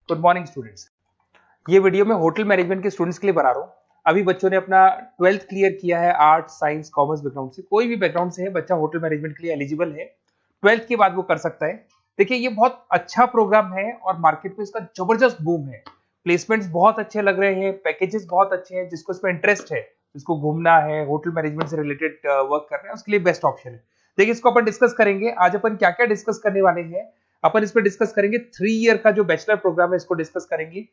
Good morning students. ये video मैं hotel management के स्टूडेंट्स के लिए बना रहा हूँ। अभी बच्चों ने अपना 12th क्लियर किया है आर्ट साइंस कॉमर्स बैकग्राउंड से, कोई भी बैकग्राउंड से है बच्चा होटल मैनेजमेंट के लिए एलिजिबल है। 12th के बाद वो कर सकता है। देखिए ये बहुत अच्छा प्रोग्राम है और मार्केट में इसका जबरदस्त बूम है। प्लेसमेंट्स बहुत अच्छे लग रहे हैं, पैकेजेस बहुत अच्छे हैं। जिसको इसमें इंटरेस्ट है, जिसको घूमना है, होटल मैनेजमेंट से रिलेटेड वर्क करना है, उसके लिए बेस्ट ऑप्शन है। देखिए इसको अपन डिस्कस करेंगे। आज अपन क्या क्या डिस्कस करने वाले हैं। अपन इस पर डिस्कस करेंगे 3 ईयर का जो बैचलर प्रोग्राम है, इसको डिस्कस करेंगे।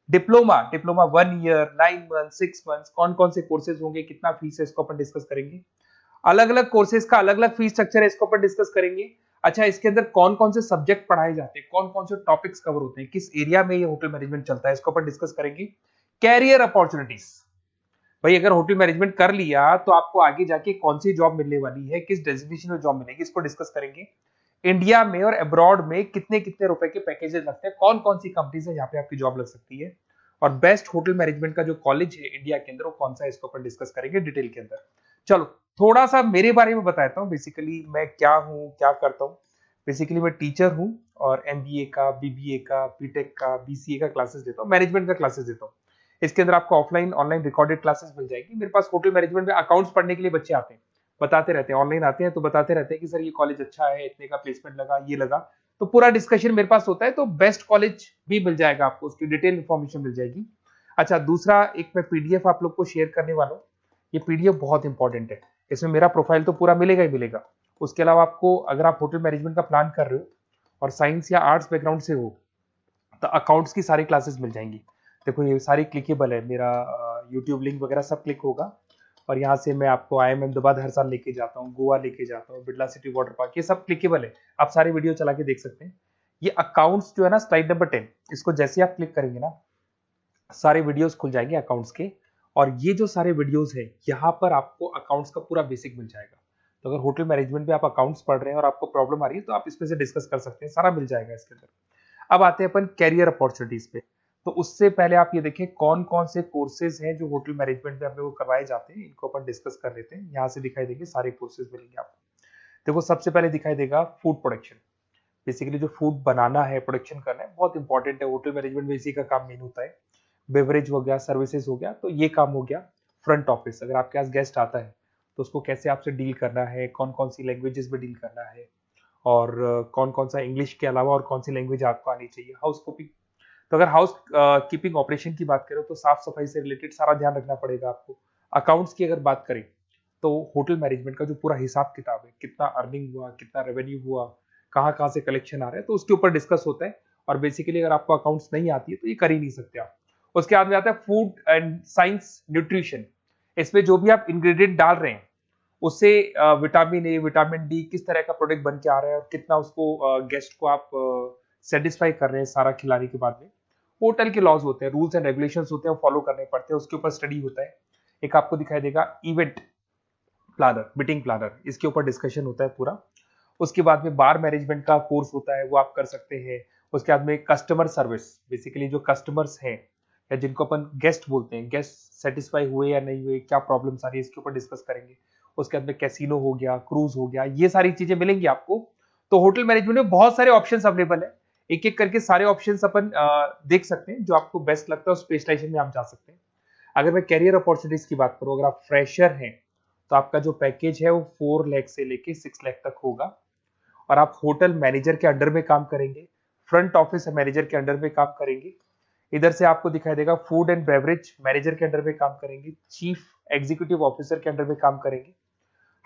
Diploma diploma 1 year 9 month 6 month कौन कौन से कोर्सेज होंगे, कितना फीस है, इसको अपन डिस्कस करेंगे। अलग अलग कोर्सेज का अलग अलग फीस स्ट्रक्चर है, इसको अपन डिस्कस करेंगे। अच्छा, इसके अंदर कौन कौन से सब्जेक्ट पढ़ाए जाते हैं, कौन कौन से टॉपिक्स कवर होते हैं, किस एरिया में ये होटल मैनेजमेंट चलता है, इसको अपन डिस्कस करेंगे। कैरियर अपॉर्चुनिटीज, भाई अगर होटल मैनेजमेंट कर लिया तो आपको आगे जाके कौन सी जॉब मिलने वाली है, किस डेजिग्नेशन में जॉब मिलेगी, इसको डिस्कस करेंगे। इंडिया में और अब्रॉड में कितने कितने रुपए के पैकेजेस लगते हैं, कौन कौन सी कंपनीज है जहां पे आपकी जॉब लग सकती है, और बेस्ट होटल मैनेजमेंट का जो कॉलेज है इंडिया के अंदर वो कौन सा है, इसको अपन डिस्कस करेंगे डिटेल के अंदर। चलो थोड़ा सा मेरे बारे में बताता हूँ। बेसिकली मैं क्या हूँ, क्या करता हूँ। बेसिकली मैं टीचर हूँ और एमबीए का, बीबीए का, बीटेक का, बीसीए का क्लासेस देता हूँ, मैनेजमेंट का क्लासेस देता हूँ। इसके अंदर आपको ऑफलाइन ऑनलाइन रिकॉर्डेड क्लासेस मिल जाएगी। मेरे पास होटल मैनेजमेंट में अकाउंट्स पढ़ने के लिए बच्चे आते हैं, बताते रहते हैं, ऑनलाइन आते हैं तो बताते रहते हैं कि सर ये कॉलेज अच्छा है, इतने का प्लेसमेंट लगा, ये लगा। तो पूरा डिस्कशन मेरे पास होता है, तो बेस्ट कॉलेज भी मिल जाएगा आपको, उसकी डिटेल इंफॉर्मेशन मिल जाएगी। अच्छा, दूसरा एक मैं पीडीएफ आप लोग को शेयर करने वाला हूँ। ये पीडीएफ बहुत इंपॉर्टेंट है, इसमें मेरा प्रोफाइल तो पूरा मिलेगा ही मिलेगा। उसके अलावा आपको अगर आप होटल मैनेजमेंट का प्लान कर रहे हो और साइंस या आर्ट्स बैकग्राउंड से हो तो अकाउंट्स की सारी क्लासेस मिल जाएंगी। देखो ये सारी क्लिकेबल है, मेरा यूट्यूब लिंक वगैरह सब क्लिक होगा। और यहाँ से मैं आपको IIM अहमदाबाद हर साल लेके जाता हूँ, गोवा लेके जाता हूँ, बिरला सिटी वाटर पार्क, ये सब क्लिकेबल है। आप सारे वीडियो चला के देख सकते हैं। ये अकाउंट्स जो है ना, स्लाइड नंबर 10, इसको जैसे आप क्लिक करेंगे ना, सारे वीडियोस खुल जाएंगे अकाउंट्स के। और ये जो सारे वीडियोस है, यहाँ पर आपको अकाउंट्स का पूरा बेसिक मिल जाएगा। तो अगर होटल मैनेजमेंट में आप अकाउंट्स पढ़ रहे हैं और आपको प्रॉब्लम आ रही है तो आप इसमें से डिस्कस कर सकते हैं, सारा मिल जाएगा इसके अंदर। अब आते हैं अपन कैरियर अपॉर्चुनिटीज पे। तो उससे पहले आप ये देखें कौन कौन से कोर्सेज हैं जो होटल मैनेजमेंट में अपने को करवाए जाते हैं, इनको अपन डिस्कस कर लेते हैं। यहाँ से दिखाई देंगे सारे कोर्सेज मिलेंगे आपको। देखो सबसे पहले दिखाई देगा फूड प्रोडक्शन। बेसिकली जो फूड बनाना है, प्रोडक्शन करना है, बहुत इंपॉर्टेंट है। होटल मैनेजमेंट में इसी का काम मेन होता है। बेवरेज हो गया, सर्विसेज हो गया, तो ये काम हो गया। फ्रंट ऑफिस, अगर आपके पास गेस्ट आता है तो उसको कैसे आपसे डील करना है, कौन कौन सी लैंग्वेजेस में डील करना है, और कौन कौन सा इंग्लिश के अलावा और कौन सी लैंग्वेज आपको आनी चाहिए। हाउस कीपिंग, तो अगर हाउस कीपिंग ऑपरेशन की बात करें तो साफ सफाई से रिलेटेड सारा ध्यान रखना पड़ेगा आपको। अकाउंट्स की अगर बात करें तो होटल मैनेजमेंट का जो पूरा हिसाब किताब है, कितना अर्निंग हुआ, कितना रेवेन्यू हुआ, कहाँ कहाँ से कलेक्शन आ रहा है, तो उसके ऊपर डिस्कस होता है। और बेसिकली अगर आपको अकाउंट्स नहीं आती है तो ये कर ही नहीं सकते आप। उसके बाद में आता है फूड एंड साइंस न्यूट्रिशन। इसमें जो भी आप इंग्रेडिएंट डाल रहे हैं उससे विटामिन ए, विटामिन डी, किस तरह का प्रोडक्ट बन के आ रहा है और कितना उसको गेस्ट को आप सेटिस्फाई कर रहे हैं सारा खिलाने के बाद में। होटल के लॉज होते हैं, रूल्स एंड रेगुलेशंस होते हैं, फॉलो करने पड़ते हैं, उसके ऊपर स्टडी होता है। एक आपको दिखाई देगा इवेंट प्लानर, मीटिंग प्लानर, इसके ऊपर डिस्कशन होता है पूरा। उसके बाद में बार मैनेजमेंट का कोर्स होता है, वो आप कर सकते हैं। उसके बाद में कस्टमर सर्विस, बेसिकली जो कस्टमर्स हैं या जिनको अपन गेस्ट बोलते हैं, गेस्ट सेटिस्फाई हुए या नहीं हुए, क्या प्रॉब्लम्स आ रही है, इसके ऊपर डिस्कस करेंगे। उसके बाद में कैसीनो हो गया, क्रूज हो गया, ये सारी चीजें मिलेंगी आपको। तो होटल मैनेजमेंट में बहुत सारे ऑप्शंस अवेलेबल है। एक एक करके सारे ऑप्शंस अपन देख सकते हैं, जो आपको बेस्ट लगता है उस स्पेशलाइजेशन में आप जा सकते हैं। अगर मैं कैरियर अपॉर्चुनिटीज की बात करूं, अगर आप फ्रेशर हैं तो आपका जो पैकेज है वो 4 लाख से लेके 6 लाख तक होगा। और आप होटल मैनेजर के अंडर में काम करेंगे, फ्रंट ऑफिस मैनेजर के अंडर में काम करेंगे। इधर से आपको दिखाई देगा फूड एंड बेवरेज मैनेजर के अंडर में काम करेंगे, चीफ एग्जीक्यूटिव ऑफिसर के अंडर में काम करेंगे,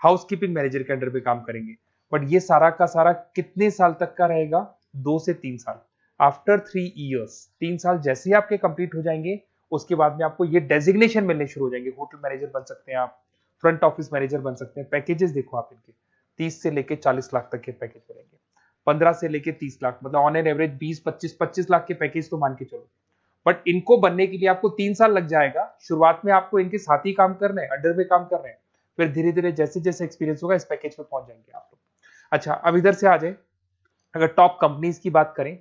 हाउस कीपिंग मैनेजर के अंडर में काम करेंगे। बट ये सारा का सारा कितने साल तक का रहेगा? 2 से 3 साल। आफ्टर 3 ईयर्स, 3 साल जैसे ही आपके कंप्लीट हो जाएंगे उसके बाद में आपको ये डेजिग्नेशन मिलने शुरू हो जाएंगे। होटल मैनेजर बन सकते हैं आप, फ्रंट ऑफिस मैनेजर बन सकते हैं। पैकेजेस देखो आप इनके, 30 से लेके 40 लाख तक के पैकेज मिलेंगे, 15 से लेके 30 लाख, मतलब ऑन एन एवरेज 20-25 लाख के पैकेज तो मान के चलो। बट इनको बनने के लिए आपको 3 साल लग जाएगा। शुरुआत में आपको इनके साथ ही काम करना है, अंडर में काम कर रहे हैं, फिर धीरे धीरे जैसे जैसे एक्सपीरियंस होगा इस पैकेज में पहुंच जाएंगे आप लोग। अच्छा, अब इधर से आ जाए, अगर टॉप कंपनीज की बात करें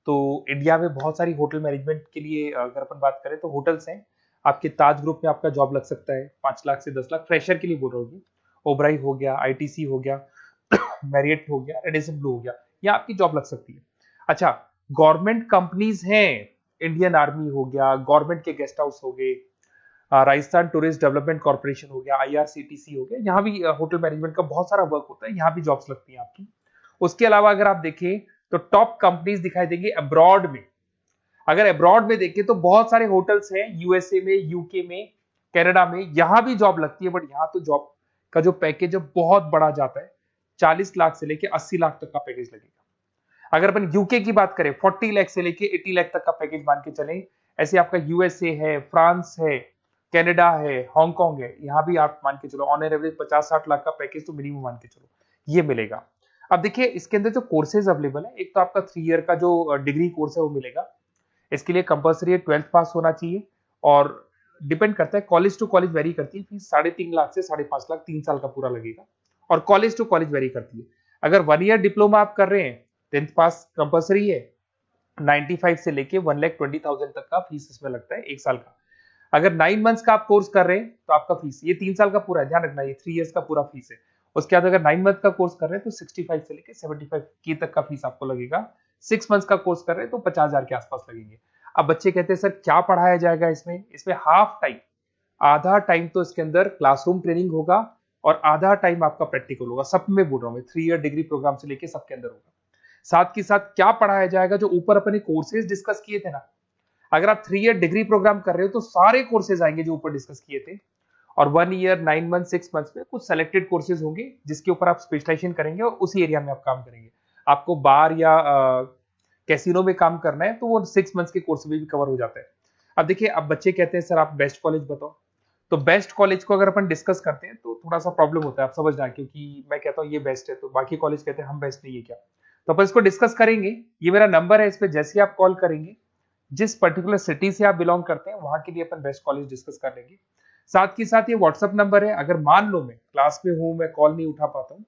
तो इंडिया में बहुत सारी होटल मैनेजमेंट के लिए अगर अपन बात करें तो होटल्स हैं। आपके ताज ग्रुप में आपका जॉब लग सकता है 5 लाख से 10 लाख, फ्रेशर के लिए बोल रहा हूँ। ओबराई हो गया, आईटीसी हो गया, मैरियट हो गया, रेडिसन ब्लू हो गया, यहाँ आपकी जॉब लग सकती है। अच्छा, गवर्नमेंट कंपनीज हैं इंडियन आर्मी हो गया, गवर्नमेंट के गेस्ट हाउस हो गए, राजस्थान टूरिस्ट डेवलपमेंट कॉर्पोरेशन हो गया, आईआरसीटीसी हो गया, यहाँ भी होटल मैनेजमेंट का बहुत सारा वर्क होता है, यहाँ भी जॉब्स लगती हैं आपकी। उसके अलावा अगर आप देखें तो टॉप कंपनीज दिखाई देंगी अब्रॉड में। अगर अब्रॉड में देखें तो बहुत सारे होटल्स हैं यूएसए में, यूके में, कनाडा में, यहां भी जॉब लगती है, बट यहाँ तो जॉब का जो पैकेज है बहुत बड़ा जाता है, 40 लाख से लेके 80 लाख तक का पैकेज लगेगा। अगर अपन यूके की बात करें 40 लाख से लेके 80 लाख तक का पैकेज मान के चलें। ऐसे आपका यूएसए है, फ्रांस है, कनाडा है, हांगकांग है, यहाँ भी आप मान के चलो ऑन एन एवरेज 50-60 लाख का पैकेज तो मिनिमम मान के चलो ये मिलेगा। अब देखिए इसके अंदर जो कोर्सेज अवेलेबल है, एक तो आपका 3 ईयर का जो डिग्री कोर्स है वो मिलेगा। इसके लिए कंपलसरी 12th पास होना चाहिए और डिपेंड करता है, कॉलेज टू कॉलेज वेरी करती है फीस, 3.5 लाख से 5.5 लाख 3 साल का पूरा लगेगा, और कॉलेज टू कॉलेज वेरी करती है। अगर 1 ईयर डिप्लोमा आप कर रहे हैं, 10th पास कंपलसरी है, 95 से लेके 1,20,000 तक का फीस इसमें लगता है 1 साल का। अगर 9 मंथ्स का आप कोर्स कर रहे हैं तो आपका फीस, ये 3 साल का पूरा है, ध्यान रखना ये 3 इयर्स का पूरा फीस है। उसके बाद अगर 9 मंथ का कोर्स कर रहे हैं तो 65 से लेके 75 के तक का फीस आपको लगेगा। 6 मंथ्स का कोर्स कर रहे हैं तो 50,000 के आसपास लगेंगे। अब बच्चे कहते हैं सर क्या पढ़ाया जाएगा इसमें? इसमें हाफ टाइम, आधा टाइम तो इसके अंदर क्लासरूम ट्रेनिंग होगा और आधा टाइम आपका प्रैक्टिकल होगा। सब में बोल रहा हूँ मैं, 3 ईयर डिग्री प्रोग्राम से लेके सबके अंदर होगा। साथ के साथ क्या पढ़ाया जाएगा, जो ऊपर अपने कोर्सेज डिस्कस किए थे ना, अगर आप 3 ईयर डिग्री प्रोग्राम कर रहे हो तो सारे कोर्सेज आएंगे जो ऊपर डिस्कस किए थे, और 1 ईयर 9 मंथ 6 मंथ्स में कुछ सेलेक्टेड कोर्सेज होंगे जिसके ऊपर आप स्पेशलाइजेशन करेंगे और उसी एरिया में आप काम करेंगे। आपको बार या कैसीनो में काम करना है तो वो 6 मंथ्स के कोर्स में भी कवर हो जाता है। अब देखिए, अब बच्चे कहते हैं सर आप बेस्ट कॉलेज बताओ, तो बेस्ट कॉलेज को अगर अपन डिस्कस करते हैं तो थोड़ा सा प्रॉब्लम होता है, आप समझ रहे हैं, क्योंकि मैं कहता हूँ ये बेस्ट है तो बाकी कॉलेज कहते हैं हम बेस्ट नहीं है क्या, तो अपन इसको डिस्कस करेंगे। ये मेरा नंबर है, इस पे जैसे ही आप कॉल करेंगे, जिस पर्टिकुलर सिटी से आप बिलोंग करते हैं वहां के लिए अपन बेस्ट कॉलेज डिस्कस कर लेंगे। साथ के साथ ये व्हाट्सअप नंबर है, अगर मान लो मैं क्लास में हूं, मैं कॉल नहीं उठा पाता हूँ,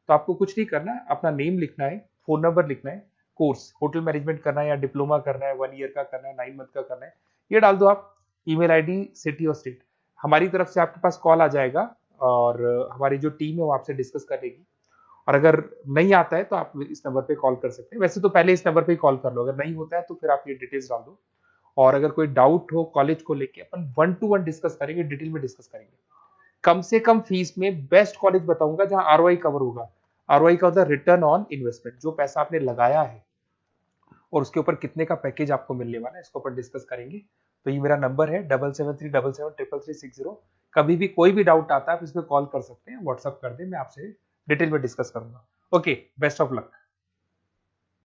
तो आपको कुछ नहीं करना है, अपना नेम लिखना है, फोन नंबर लिखना है, कोर्स होटल मैनेजमेंट करना है या डिप्लोमा करना है, 1 ईयर का करना है, 9 मंथ का करना है, ये डाल दो आप, ईमेल आईडी, सिटी और स्टेट, हमारी तरफ से आपके पास कॉल आ जाएगा और हमारी जो टीम है वो आपसे डिस्कस कर लेगी। और अगर नहीं आता है तो आप इस नंबर पे कॉल कर सकते हैं, वैसे तो पहले इस नंबर पे कॉल कर लो, अगर नहीं होता है तो फिर आप ये डिटेल्स डाल दो। और अगर कोई डाउट हो कॉलेज को लेके, अपन 1 to 1 डिस्कस करेंगे, डिटेल में डिस्कस करेंगे। कम से कम फीस में बेस्ट कॉलेज बताऊंगा जहां आरओआई कवर होगा। आरओआई का होता है रिटर्न ऑन इन्वेस्टमेंट, जो पैसा आपने लगाया है और उसके ऊपर कितने का पैकेज आपको मिलने वाला है, इसको अपन डिस्कस करेंगे। तो ये मेरा नंबर है 7737733360। कभी भी कोई भी डाउट आता है आप इसमें कॉल कर सकते हैं, व्हाट्सअप कर दे, मैं आपसे डिटेल में डिस्कस करूंगा। Okay, best of luck.